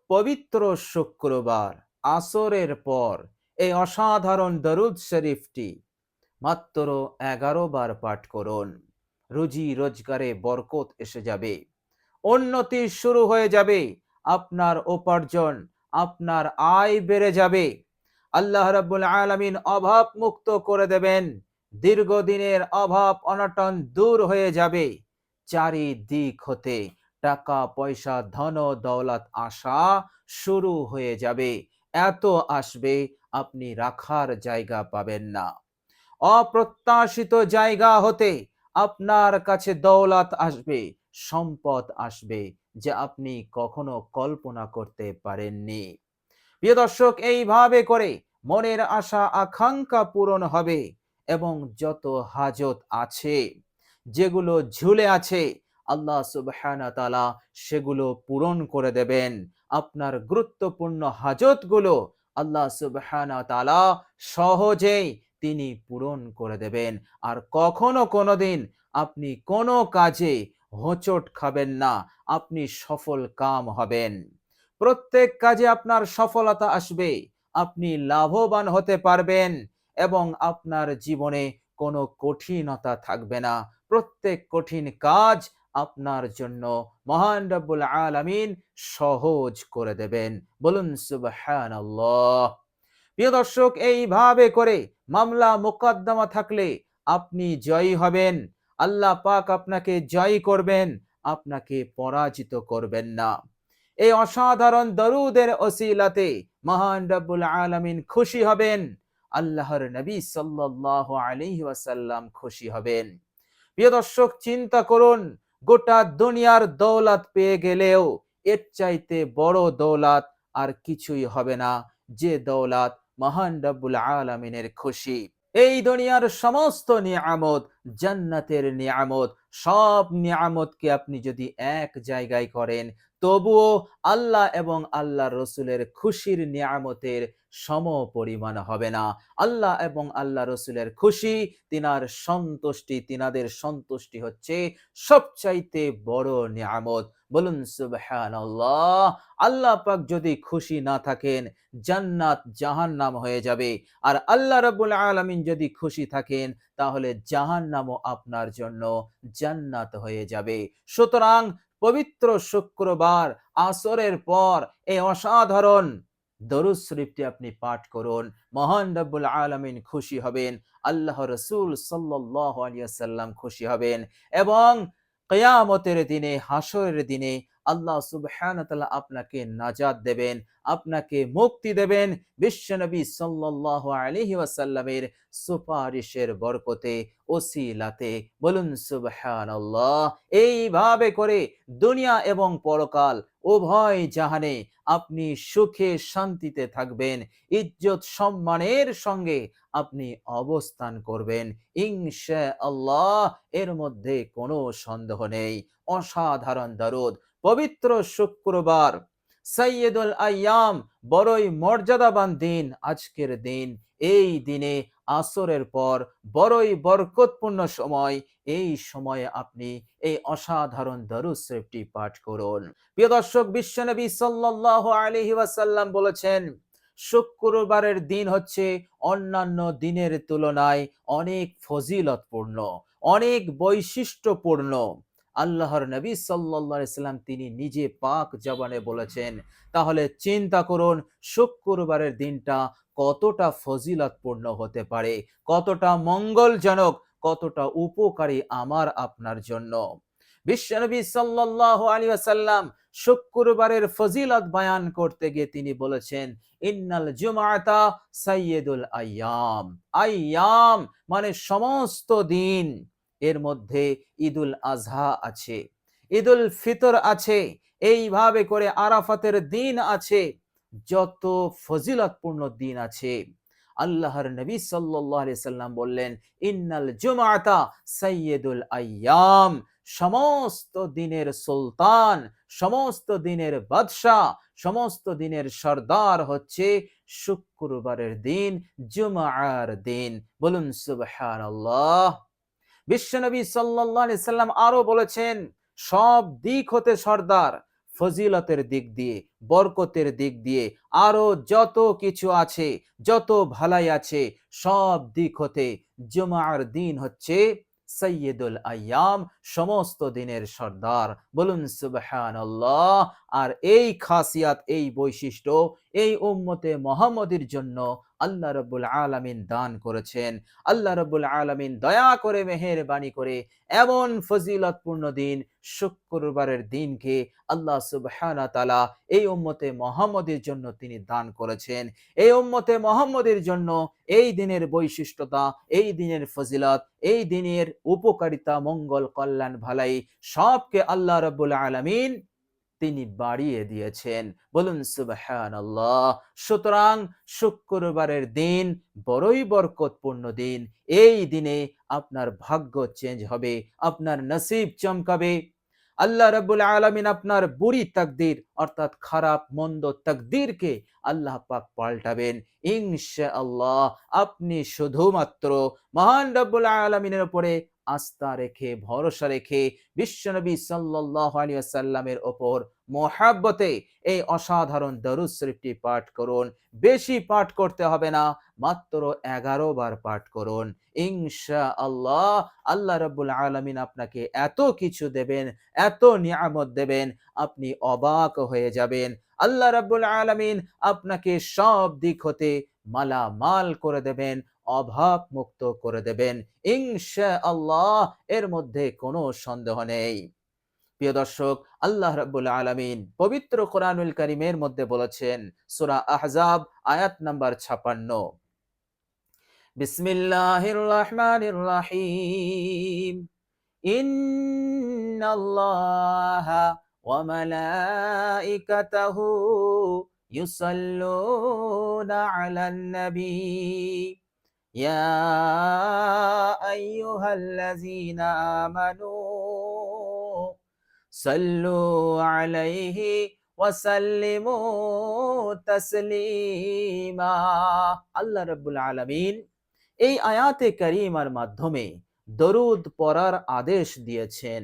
পবিত্র শুক্রবার আসরের পর এই অসাধারণ দরুদ শরীফটি মাত্র 11 বার পাঠ করুন। রুজি রোজগারে বরকত এসে যাবে, উন্নতি শুরু হয়ে যাবে, আপনার উপার্জন, আপনার আয় বেড়ে যাবে। আল্লাহ রাব্বুল আলামিন অভাব মুক্ত করে দেবেন, দীর্ঘদিনের অভাব অনটন দূর হয়ে যাবে। চারিদিক হতে টাকা পয়সা ধন দৌলত আসা শুরু হয়ে যাবে, এত আসবে আপনি রাখার জায়গা পাবেন না। অপ্রত্যাশিত জায়গা হতে আপনার কাছে দৌলত আসবে, সম্পদ আসবে, যা আপনি কখনো কল্পনা করতে পারেননি। প্রিয় দর্শক, এইভাবে করে মনের আশা আকাঙ্ক্ষা পূরণ হবে এবং যত হাজত আছে, যেগুলো ঝুলে আছে, আল্লাহ সুবহানাহু ওয়া তাআলা সেগুলো পূরণ করে দেবেন। আপনার গুরুত্বপূর্ণ হাজতগুলো আল্লাহ সুবহানাহু ওয়া তাআলা সহজেই তিনি পূরণ করে দেবেন। আর কখনো কোনোদিন আপনি কোনো কাজে হোঁচট খাবেন না, আপনি সফল কাম হবেন। প্রত্যেক কাজে আপনার সফলতা আসবে, আপনি লাভবান হতে পারবেন এবং আপনার জীবনে কোনো কঠিনতা থাকবে না। প্রত্যেক কঠিন কাজ আপনার জন্য মহান রব্বুল আলামিন সহজ করে দেবেন। বলুন সুবহানাল্লাহ। প্রিয় দর্শক, এইভাবে করে মামলা মোকদ্দমা থাকলে আপনি জয়ী হবেন। আল্লাহ পাক আপনাকে জয়ী করবেন, আপনাকে পরাজিত করবেন না। এই অসাধারণ দরুদের ওসিলাতে মহান রব্বুল আলামিন খুশি হবেন, আল্লাহর নবী সাল্লাল্লাহু আলাইহি ওয়াসাল্লাম খুশি হবেন। প্রিয় দর্শক, চিন্তা করুন, গোটা দুনিয়ার দৌলত পেয়ে গেলেও এর চাইতে বড় দৌলত আর কিছুই হবে না, যে দৌলত মহান রব্বুল আলামিনের খুশি। এই দুনিয়ার সমস্ত নিয়ামত, জান্নাতের নিয়ামত, সব নিয়ামতকে আপনি যদি এক জায়গায় করেন, তবুও আল্লাহ এবং আল্লাহ রসুলের খুশির নিয়ামতের সম পরিমাণ হবে না। আল্লাহ এবং আল্লাহ রসুলের খুশি, তিনার সন্তুষ্টি, তিনাদের সন্তুষ্টি হচ্ছে সবচাইতে বড় নিয়ামত। বলুন সুবহানাল্লাহ। আল্লাহ পাক যদি খুশি না থাকেন, জান্নাত জাহান্নাম হয়ে যাবে। আর আল্লাহ রাব্বুল আলামিন যদি খুশি থাকেন, তাহলে জাহান্নামও আপনার জন্য জান্নাত হয়ে যাবে। সুতরাং পবিত্র শুক্রবার আসরের পর এই অসাধারণ দরুদ শরীফটি আপনি পাঠ করুন। মহান রব্বুল আলামিন খুশি হবেন, আল্লাহ রাসূল সাল্লাল্লাহু আলাইহি ওয়াসাল্লাম খুশি হবেন এবং কিয়ামতের দিনে, হাসরের দিনে আল্লাহ সুবহানাহু ওয়া তাআলা আপনাকে নাজাত দেবেন, আপনাকে মুক্তি দেবেন বিশ্বনবী সাল্লাল্লাহু আলাইহি ওয়াসাল্লামের সুপারিশের বরকতে, ওসিলাতে। বলুন সুবহানাল্লাহ। এইভাবে করে দুনিয়া এবং পরকাল উভয় জাহানে আপনি সুখে শান্তিতে থাকবেন, ইজ্জত সম্মানের সঙ্গে আপনি অবস্থান করবেন ইনশাআল্লাহ। এর মধ্যে কোনো সন্দেহ নেই। অসাধারণ দরুদ, পবিত্র শুক্রবার, সাইয়্যিদুল আইয়াম, বড়ই মর্যাদাবান দিন আজকের দিন। এই দিনে আসরের পর বড়ই বরকতপূর্ণ সময়, এই সময়ে আপনি এই অসাধারণ দরুদ শরীফটি পাঠ করুন। প্রিয় দর্শক, বিশ্বনবী সাল্লাল্লাহু আলাইহি ওয়াসাল্লাম বলেছেন, শুক্রবারের দিন হচ্ছে অন্যান্য দিনের তুলনায় অনেক ফজিলতপূর্ণ, অনেক বৈশিষ্ট্যপূর্ণ। আল্লাহর নবী সাল্লাল্লাহু আলাইহি সাল্লাম তিনি নিজে পাক জবানে বলেছেন। তাহলে চিন্তা করুন, শুক্রবারের দিনটা কতটা ফজিলতপূর্ণ হতে পারে, কতটা মঙ্গলজনক, কতটা উপকারী আমার আপনার জন্য। বিশ্বনবী সাল্লাল্লাহু আলাইহি ওয়াসাল্লাম শুক্রবারের ফজিলত বয়ান করতে গিয়ে তিনি বলেছেন, ইন্নাল জুমআতা সাইয়্যিদুল আইয়াম। আইয়াম মানে সমস্ত দিন। এর মধ্যে ঈদুল আজহা আছে, ঈদুল ফিতর আছে, এইভাবে করে আরাফাতের দিন আছে। যত ফজিলতপূর্ণ দিন আছে, আল্লাহর নবী সাল্লাল্লাহু আলাইহি সাল্লাম বললেন, ইন্নাল জুমআতা সাইয়্যিদুল আইয়াম। সমস্ত দিনের সুলতান, সমস্ত দিনের বাদশা, সমস্ত দিনের সর্দার হচ্ছে শুক্রবারের দিন, জুমআর দিন। বলুন সুবহানাল্লাহ। বিশ্বনবী সাল্লাল্লাহু আলাইহি সাল্লাম আরো বলেছেন, সব দিক হতে সর্দার, ফজিলতের দিক দিয়ে, বরকতের দিক দিয়ে, আরো যত কিছু আছে, যত ভালাই আছে, সব দিক হতে জুমার দিন হচ্ছে সৈয়দুল আইয়াম, সমস্ত দিনের সর্দার। বলুন সুবহানাল্লাহ। আর এই খাসিয়াত, এই বৈশিষ্ট্য এই উম্মতে মুহাম্মদের জন্য আল্লাহ রাব্বুল আলামিন দান করেছেন। আল্লাহ রাব্বুল আলামিন দয়া করে, মেহেরবানি করে এমন ফজিলতপূর্ণ দিন শুক্রবারের দিনকে আল্লাহ সুবহানাহু তাআলা এই উম্মতে মুহাম্মদের জন্য তিনি দান করেছেন। এই উম্মতে মুহাম্মদের জন্য এই দিনের বৈশিষ্ট্যতা, এই দিনের ফজিলত, এই দিনের উপকারিতা, মঙ্গল, কল্যাণ, ভালাই সবকে আল্লাহ রাব্বুল আলামিন তিনি বাড়িয়ে দিয়েছেন। বলুন সুবহানাল্লাহ। সুতরাং শুক্রবারের দিন বড়ই বরকতপূর্ণ দিন। এই দিনে আপনার ভাগ্য চেঞ্জ হবে, আপনার নসিব চমকাবে। আল্লাহ রাব্বুল আলামিন আপনার বুরি তাকদীর অর্থাৎ খারাপ মন্দ তাকদীরকে আল্লাহ পাক পাল্টাবেন ইনশাআল্লাহ। আপনি শুধুমাত্র মহান রাব্বুল আলামিনের উপরে আস্থা রেখে, ভরসা রেখে বিশ্বনবী সাল্লাল্লাহু আলাইহি ওয়াসাল্লামের উপর মহব্বতে এই অসাধারণ দরুদ শরীফটি পাঠ করুন। বেশি পাঠ করতে হবে না, মাত্র 11 বার পাঠ করুন ইনশাআল্লাহ। আল্লাহ রাব্বুল আলামিন আপনাকে এত কিছু দেবেন, এত নিয়ামত দেবেন, আপনি অবাক হয়ে যাবেন। আল্লাহ রাব্বুল আলামিন আপনাকে সব দিক হতে মালামাল করে দেবেন, অভাব মুক্ত করে দেবেন ইনশাআল্লাহ। এর মধ্যে কোনো সন্দেহ নেই। প্রিয় দর্শক, আল্লাহ রাব্বুল আলামিন পবিত্র কোরআনুল কারীমের মধ্যে বলেছেন, সূরা আহজাব আয়াত নাম্বার 56, বিসমিল্লাহির রহমানির রহিম, ইন্নাল্লাহা ওয়া মালাইকাতাহু ইউসাল্লুনা আলান নবী ইয়া আইয়ুহাল্লাযীনা আমানু সাল্লু আলাইহি ওয়া সাল্লিমু তাসলিমা। আল্লাহ রাব্বুল আলামিন এই আয়াতে কারীমার মাধ্যমে দরুদ পড়ার আদেশ দিয়েছেন।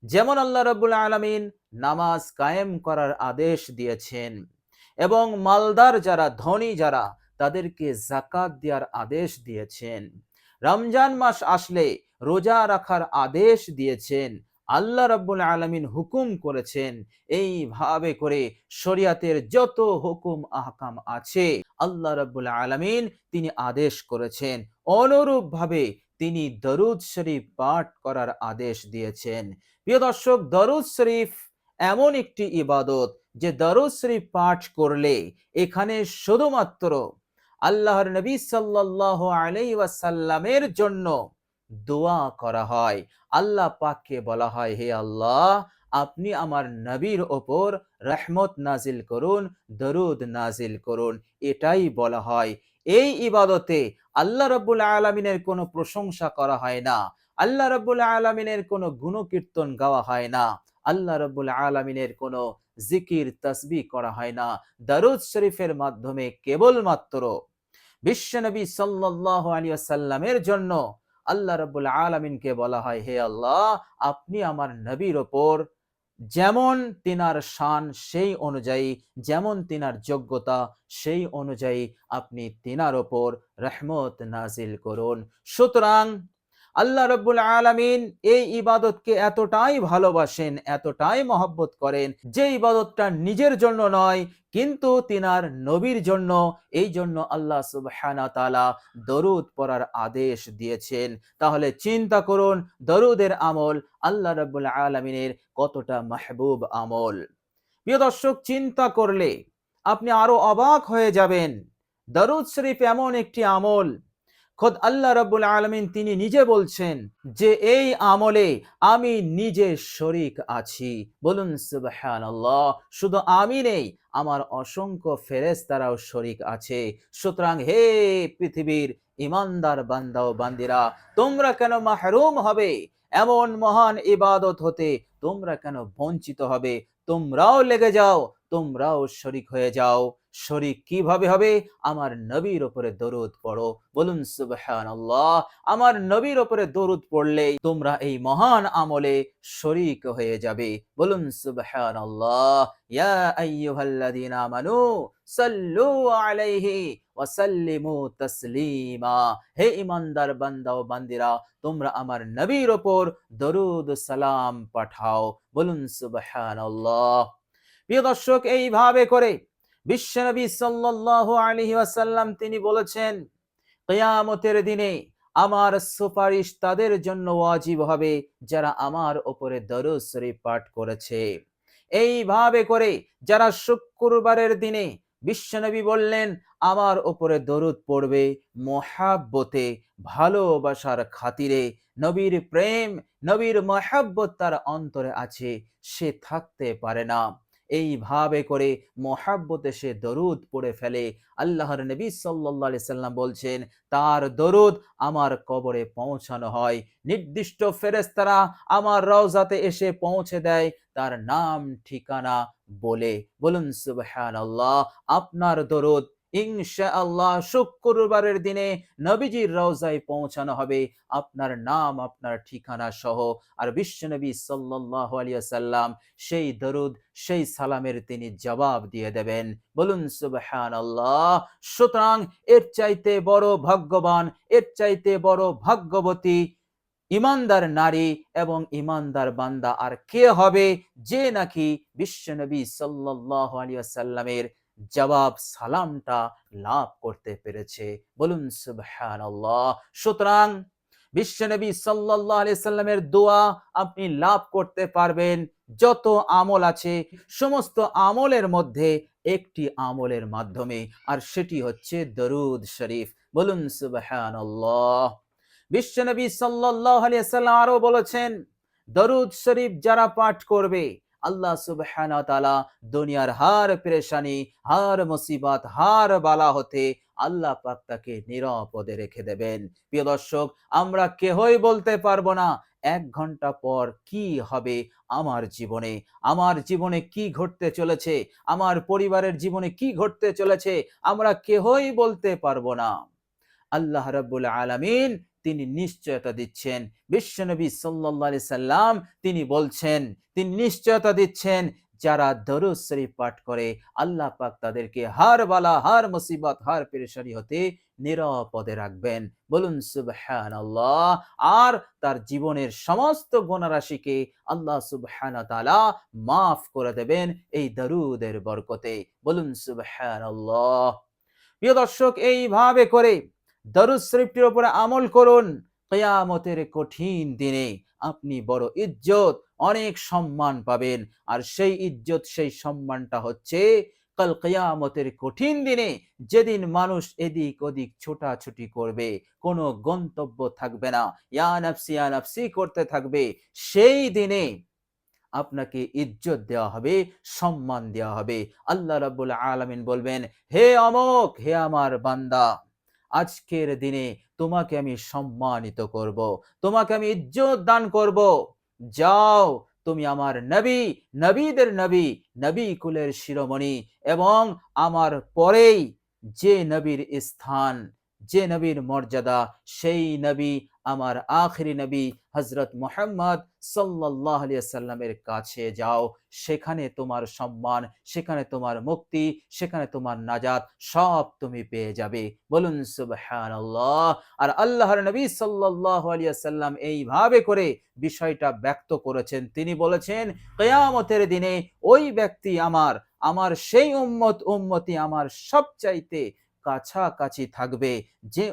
যেমন আল্লাহ রাব্বুল আলামিন নামাজ কায়েম করার আদেশ দিয়েছেন এবং মালদার যারা, ধনী যারা, তাদেরকে যাকাত দেওয়ার আদেশ দিয়েছেন। রমজান মাস আসলে রোজা রাখার আদেশ দিয়েছেন। আল্লাহ রাব্বুল আলামিন হুকুম করেছেন। এইভাবে করে শরিয়াতের যত হুকুম আহকাম আছে আল্লাহ রাব্বুল আলামিন তিনি আদেশ করেছেন। অনুরূপ ভাবে তিনি দরুদ শরীফ পাঠ করার আদেশ দিয়েছেন। প্রিয় দর্শক, দরুদ শরীফ এমন একটি ইবাদত যে দরুদ শরীফ পাঠ করলে এখানে শুধুমাত্র আল্লাহর নবী সাল্লাল্লাহু আলাইহি ওয়াসাল্লামের জন্য দোয়া করা হয়। আল্লাহ পাককে বলা হয়, হে আল্লাহ, আপনি আমার নবীর ওপর রহমত নাজিল করুন, দরুদ নাজিল করুন, এটাই বলা হয়। এই ইবাদতে আল্লাহ রাব্বুল আলামিনের কোনো প্রশংসা করা হয় না, আল্লাহ রাব্বুল আলামিনের কোনো গুণকীর্তন গাওয়া হয় না, আল্লাহ রাব্বুল আলামিনের কোনো জিকির তাসবিহ করা হয় না। দরুদ শরীফের মাধ্যমে কেবলমাত্র বিশ্বনবী সাল্লাল্লাহু আলাইহি ওয়াসাল্লামের জন্য আল্লাহ রাব্বুল আলামিনকে বলা হয়, হে আল্লাহ, আপনি আমার নবীর ওপর যেমন তিনার শান সেই অনুযায়ী, যেমন তিনার যোগ্যতা সেই অনুযায়ী আপনি তিনার ওপর রহমত নাজিল করুন। সুতরাং আল্লাহ রাব্বুল আলামিন এই ইবাদতকে এতটাই ভালোবাসেন, এতটাই মহব্বত করেন যে ইবাদতটা নিজের জন্য নয় কিন্তু তিনার নবীর জন্য। এই জন্য আল্লাহ সুবহানাহু ওয়া তাআলা দরুদ পড়ার আদেশ দিয়েছেন। তাহলে চিন্তা করুন, দরুদের আমল আল্লাহ রাব্বুল আলামিনের কতটা মাহবুব আমল। প্রিয় দর্শক, চিন্তা করলে আপনি আরো অবাক হয়ে যাবেন। দরুদ শরীফ এমন একটি আমল, খোদ আল্লাহ রাব্বুল আলামিন তিনি নিজে বলছেন যে এই আমলে আমি নিজে শরীক আছি। বলুন সুবহানাল্লাহ। শুধু আমি নেই, আমার অসংখ্য ফেরেশতারাও শরীক আছে। সুতরাং হে পৃথিবীর ইমানদার বান্দা ও বান্দিরা, তোমরা কেন মাহরুম হবে এমন মহান ইবাদত হতে? তোমরা কেন বঞ্চিত হবে? তোমরাও লেগে যাও, তোমরাও শরীক হয়ে যাও। শরীক কিভাবে হবে? আমার নবীর উপরে দরুদ পড়ো। বলুন সুবহানাল্লাহ। আমার নবীর উপরে দরুদ পড়লেই তোমরা এই মহান আমলে শরীক হয়ে যাবে। বলুন সুবহানাল্লাহ। ইয়া আইয়ুহাল্লাযীনা আমানু সাল্লু আলাইহি ওয়া সাল্লিমু তাসলিমা। হে ঈমানদার বান্দা ও বান্দিরা, তোমরা আমার নবীর উপর দরুদ সালাম পাঠাও। বলুন সুবহানাল্লাহ। প্রিয় দর্শক, এইভাবে করে বিশ্বনবী সাল্লাল্লাহু আলাইহি ওয়াসাল্লাম তিনি বলেছেন, কিয়ামতের দিনে আমার সুপারিশ তাদের জন্য ওয়াজিব হবে যারা আমার উপরে দরুদ শরীফ পাঠ করেছে। এইভাবে করে যারা শুক্রবারের দিনে বিশ্বনবী বললেন আমার উপরে দরুদ পড়বে মহাব্বতে, ভালোবাসার খাতিরে, নবীর প্রেম, নবীর মহাব্বত তার অন্তরে আছে, সে থাকতে পারে না। এইভাবে করে মহাব্বতে সে দরুদ পড়ে ফেলে। আল্লাহর নবী সাল্লাল্লাহু আলাইহি সাল্লাম বলছেন, তার দরুদ আমার কবরে পৌঁছানো হয়। নির্দিষ্ট ফেরেশতারা আমার রওজাতে এসে পৌঁছে দেয় তার নাম ঠিকানা বলে। বলুন সুবহানাল্লাহ। আপনার দরুদ ইনশাআল্লাহ শুক্রবারের দিনে নবীজির রওজায় পৌঁছানো হবে আপনার নাম, আপনার ঠিকানা সহ। আর বিশ্বনবী সাল্লাল্লাহু আলাইহি ওয়াসাল্লাম সেই দরুদ, সেই সালামের তিনি জবাব দিয়ে দেবেন। বলুন সুবহানাল্লাহ। সুতরাং এর চাইতে বড় ভাগ্যবান, এর চাইতে বড় ভাগ্যবতী ইমানদার নারী এবং ইমানদার বান্দা আর কে হবে, যে নাকি বিশ্বনবী সাল্লাল্লাহু আলাইহি ওয়াসাল্লামের জবাব সালামটা লাভ করতে পেরেছে। বলুন সুবহানাল্লাহ। সুতরাং বিশ্বনবী সাল্লাল্লাহু আলাইহি সাল্লামের দোয়া আপনি লাভ করতে পারবেন। যত আমল আছে সমস্ত আমলের মধ্যে একটি আমলের মাধ্যমে, আর সেটি হচ্ছে দরুদ শরীফ। বলুন সুবহানাল্লাহ। বিশ্বনবী সাল্লাল্লাহু আলাইহি সাল্লাম আরো বলেছেন, দরুদ শরীফ যারা পাঠ করবে আল্লাহ সুবহানাহু ওয়া তাআলা দুনিয়ার হার পেরেশানি, হার মুসিবত, হার বালা হতে আল্লাহ পাক তাকে নিরাপদে রেখে দেবেন। প্রিয় দর্শক, আমরা কেহই বলতে পারবো না 1 ঘন্টা পর কি হবে আমার জীবনে, আমার জীবনে কি ঘটতে চলেছে, আমার পরিবারের জীবনে কি ঘটতে চলেছে, আমরা কেহই বলতে পারবো না। আল্লাহ রাব্বুল আলামিন তিনি নিশ্চয়তা দিচ্ছেন। বিশ্বনবী সাল্লাল্লাহু আলাইহি সাল্লাম তিনি বলছেন, তিনি নিশ্চয়তা দিচ্ছেন, যারা দরুদ শরীফ পাঠ করে আল্লাহ পাক তাদেরকে হার বালা, হার মুসিবত, হার পেরেশানি হতে নিরাপদে রাখবেন। বলুন সুবহানাল্লাহ। আর তার জীবনের সমস্ত গুনাহ রাশিকে আল্লাহ সুবহানাহু ওয়া তাআলা মাফ করে দেবেন এই দরুদের বরকতে। বলুন সুবহানাল্লাহ। প্রিয় দর্শক, এইভাবে করে দরুদ শরীফটির উপরে আমল করুন। কিয়ামতের কঠিন দিনে আপনি বড় ইজ্জত, অনেক সম্মান পাবেন। আর সেই ইজ্জত, সেই সম্মানটা হচ্ছে কাল কিয়ামতের কঠিন দিনে, যেদিন মানুষ এদিক ওদিক ছোটাছুটি করবে, কোনো গন্তব্য থাকবে না, ইয়া নাফসি করতে থাকবে, সেই দিনে আপনাকে ইজ্জত দেওয়া হবে, সম্মান দেওয়া হবে। আল্লাহ রাব্বুল আলামিন বলবেন, হে অমুক, হে আমার বান্দা, আজকের দিনে তোমাকে আমি সম্মানিত করব, তোমাকে আমি ইজ্জত দান করব। যাও, তুমি আমার নবী, নবীদের নবী, নবী কুলের শিরোমণি, এবং আমার পরেই যে নবীর স্থান, যে নবীর মর্যাদা, সেই নবী আমার আখিরি নবী হযরত মুহাম্মদ সাল্লাল্লাহু আলাইহি সাল্লামের কাছে যাও। সেখানে তোমার সম্মান, সেখানে তোমার মুক্তি, সেখানে তোমার নাজাত সব তুমি পেয়ে যাবে। বলুন সুবহানাল্লাহ। আর আল্লাহর নবী সাল্লাল্লাহু আলাইহি সাল্লাম এইভাবে করে বিষয়টা ব্যক্ত করেছেন। তিনি বলেছেন, কিয়ামতের দিনে ওই ব্যক্তি আমার, আমার সেই উম্মতি আমার সবচাইতে কাছাকাছি থাকবে, যে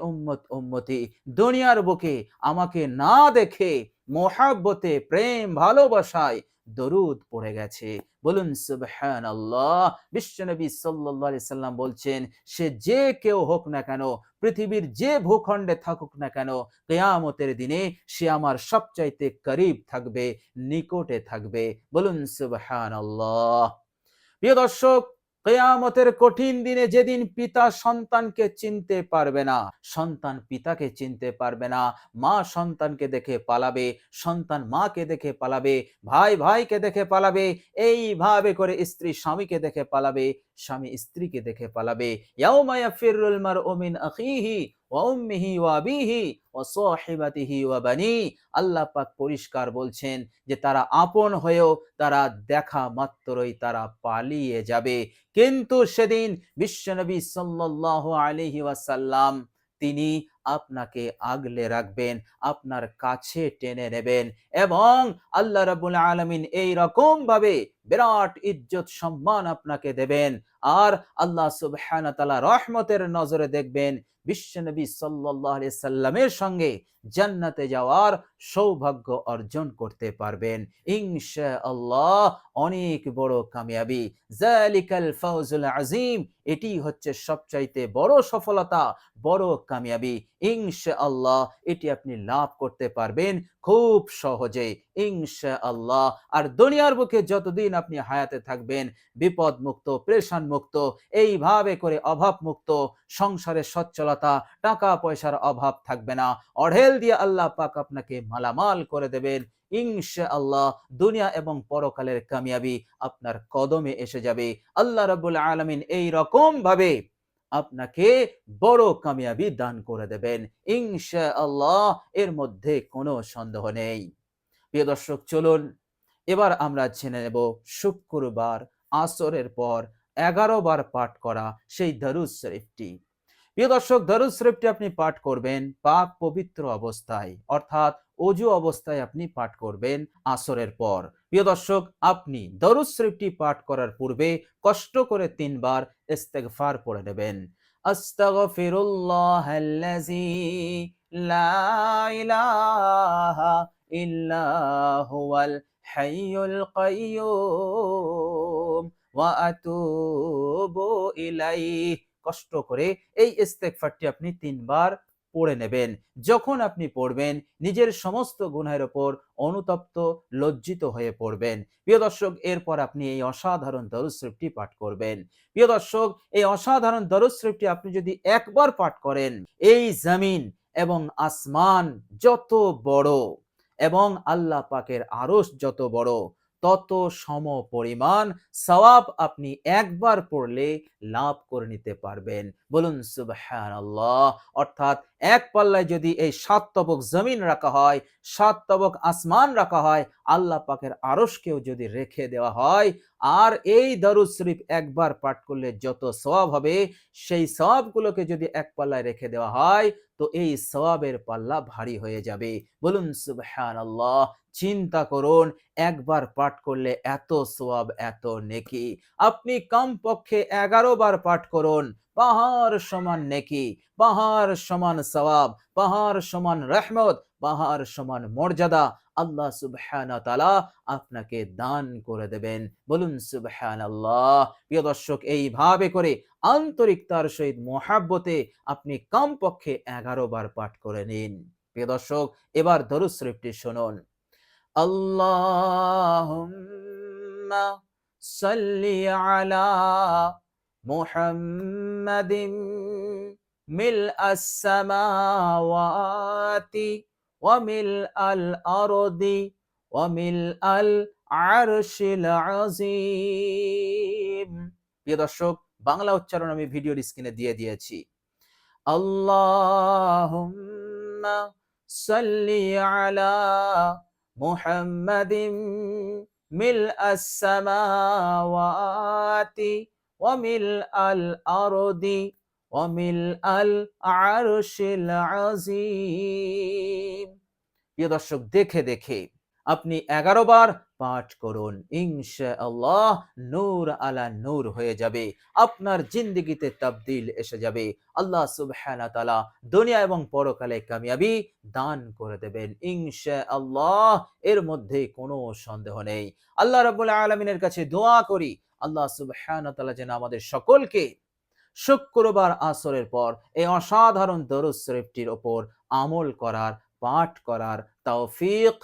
উম্মতি দুনিয়ার বুকে আমাকে না দেখে মোহাব্বতে, প্রেম, ভালোবাসায় দরুদ পড়ে গেছে। বলুন সুবহানাল্লাহ। বিশ্বনবী সাল্লাল্লাহু আলাইহি সাল্লাম বলছেন, সে যে কেউ হোক না কেন, পৃথিবীর যে ভূখণ্ডে থাকুক না কেন, কিয়ামতের দিনে সে আমার সবচাইতে করিব থাকবে, নিকটে থাকবে। বলুন সুবহানাল্লাহ। প্রিয় দর্শক, কিয়ামতের কঠিন দিনে যেদিন পিতা সন্তানকে চিনতে পারবে না, সন্তান পিতাকে চিনতে পারবে না, মা সন্তানকে দেখে পালাবে, সন্তান মাকে দেখে পালাবে, ভাই ভাইকে দেখে পালাবে, এইভাবে করে স্ত্রী স্বামীকে দেখে পালাবে, স্বামী স্ত্রীকে দেখে পালাবে। ইয়াউমা ইয়াফিরুল মারউ মিন আখিহি ওয়া উম্মিহি ওয়া আবিহি ওয়া সাহিবাতিহি ওয়া বানি। আল্লাহ পাক পরিষ্কার বলছেন যে তারা আপন হয়েও তারা দেখা মাত্রই তারা পালিয়ে যাবে। কিন্তু সেদিন বিশ্বনবী সাল্লাল্লাহু আলাইহি ওয়াসাল্লাম তিনি আপনাকে আগলে রাখবেন, আপনার কাছে টেনে নেবেন এবং আল্লাহ রাব্বুল আলামিন এই রকম ভাবে বিরাট ইজ্জত সম্মান আপনাকে দেবেন। আর আল্লাহ সুবহানাহু ওয়া তাআলা রহমতের নজরে দেখবেন, বিশ্বনবী সাল্লাল্লাহু আলাইহি সাল্লামের সঙ্গে জান্নাতে যাওয়ার সৌভাগ্য অর্জন করতে পারবেন ইনশাআল্লাহ। অনেক বড় কামিয়াবি, যালিকাল ফাউজুল আযীম, এটি হচ্ছে সবচাইতে বড় সফলতা, বড় কামিয়াবি। ইনশাআল্লাহ এটি আপনি লাভ করতে পারবেন খুব সহজে ইনশাআল্লাহ। আর দুনিয়ার বুকে যতদিন আপনি হায়াতে থাকবেন বিপদ মুক্ত, পেরেশান মুক্ত, এইভাবে করে অভাব মুক্ত, সংসারে সচ্ছলতা, টাকা পয়সার অভাব থাকবে না, অঢেল দিয়ে আল্লাহ পাক আপনাকে মালামাল করে দেবেন ইনশাআল্লাহ। দুনিয়া এবং পরকালের কামিয়াবি আপনার কদমে এসে যাবে। আল্লাহ রাব্বুল আলামিন এই রকম ভাবে আপনাকে বড় কামিয়াবি দান করে দেবেন ইনশাআল্লাহ, এর মধ্যে কোনো সন্দেহ নেই। প্রিয় দর্শক, চলুন এবার আমরা জেনে নেব শুক্রবার আসরের পর 11 বার পাঠ করা সেই দরুদ শরীফটি। প্রিয় দর্শক, দরুদ শরীফটি আপনি পাঠ করবেন পাক পবিত্র অবস্থায়, অর্থাৎ অজু অবস্থায় আপনি পাঠ করবেন আসরের পর। প্রিয় দর্শক, আপনি দরুদ শরীফটি পাঠ করার পূর্বে কষ্ট করে 3 বার ইস্তেগফার পড়ে নেবেন। আস্তাগফিরুল্লাহাল্লাযী লা ইলাহা ইল্লা হুয়াল হাইয়ুল কাইয়্যুম ওয়া আতুবু ইলাইহি। কষ্ট করে এই ইস্তেগফারটি আপনি 3 বার পড়ে নেবেন। যখন আপনি পড়বেন নিজের সমস্ত গুনাহের উপর অনুতপ্ত, লজ্জিত হয়ে পড়বেন। প্রিয় দর্শক, এরপর আপনি এই অসাধারণ দরুদ শরীফটি পাঠ করবেন। প্রিয় দর্শক, এই অসাধারণ দরুদ শরীফটি আপনি যদি একবার পাঠ করেন, এই জমিন এবং আসমান যত বড় এবং আল্লাহ পাকের আরশ যত বড়, তত সম পরিমাণ সওয়াব আপনি একবার পড়লে লাভ করে নিতে পারবেন। বলুন সুবহানাল্লাহ। অর্থাৎ এক পাল্লায় যদি এই 7 তবক জমিন রাখা হয়, 7 তবক আসমান রাখা হয়, আল্লাহ পাকের আরশকেও যদি রেখে দেওয়া হয়, আর এই দরুদ শরীফ একবার পাঠ করলে যত সওয়াব হবে, সেই সওয়াবগুলোকে যদি এক পাল্লায় রেখে দেওয়া হয়, তো এই সওয়াবের পাল্লা ভারী হয়ে যাবে। বলুন সুবহানাল্লাহ। চিন্তা করুন, একবার পাঠ করলে এত সওয়াব, এত নেকি। আপনি কমপক্ষে 11 বার পাঠ করুন, পাহাড় সমান নেকি, পাহাড় সমান সওয়াব, পাহাড় সমান রহমত, পাহাড় সমান মর্যাদা আল্লাহ সুবহানাহু ওয়া তাআলা আপনাকে দান করে দেবেন। বলুন সুবহানাল্লাহ। প্রিয় দর্শক, এইভাবে করে আন্তরিকতার সহিত মহাব্বতে আপনি কমপক্ষে 11 বার পাঠ করে নিন। প্রিয় দর্শক, এবার দরুদ শরীফটি শুনুন। আল্লাহুম্মা সাল্লি আলা মুহাম্মাদিন মিলআস সামাওয়াতি ওয়া মিলআল আরদি ওয়া মিলআল আরশিল আযীম। প্রিয় দর্শক, বাংলা উচ্চারণ আমি ভিডিওর স্ক্রিনে দিয়ে দিয়েছি। আল্লাহুম্মা সাল্লি আলা মুহাম্মাদিন মিলআস সামাওয়াতি ওয়া মিলআল আরদি ওয়া মিলআল আরশিল আযীম। প্রিয় দর্শক, দেখে দেখে আপনি 11 বার পাঠ করুন, ইনশাআল্লাহ নূর আলা নূর হয়ে যাবে, আপনার জিন্দেগিতে তাবদীল এসে যাবে। আল্লাহ সুবহানাহু ওয়া তাআলা দুনিয়া এবং পরকালে কামিয়াবি দান করে দেবেন ইনশাআল্লাহ, এর মধ্যে কোনো সন্দেহ নেই। আল্লাহ রাব্বুল আলামিনের কাছে দোয়া করি, আল্লাহ সুবহানাহু ওয়া তাআলা যেন আমাদের সকলকে শুক্রবার আসরের পর এই অসাধারণ দরুদ শরীফটির উপর আমল করার, পাঠ করার তৌফিক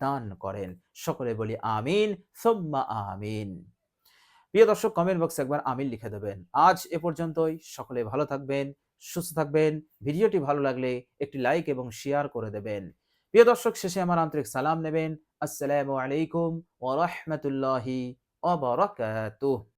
দান করেন। সকলে বলি আমিন সুম্মা আমিন। প্রিয় দর্শক, কমেন্ট বক্সে একবার আমিন লিখে দেবেন। আজ এ পর্যন্তই। সকলে ভালো থাকবেন, সুস্থ থাকবেন। ভিডিওটি ভালো লাগলে একটি লাইক এবং শেয়ার করে দেবেন। প্রিয় দর্শক, শেষে আমার আন্তরিক সালাম নেবেন। আসসালামু আলাইকুম ওয়া রাহমাতুল্লাহি ওয়া বারাকাতুহু।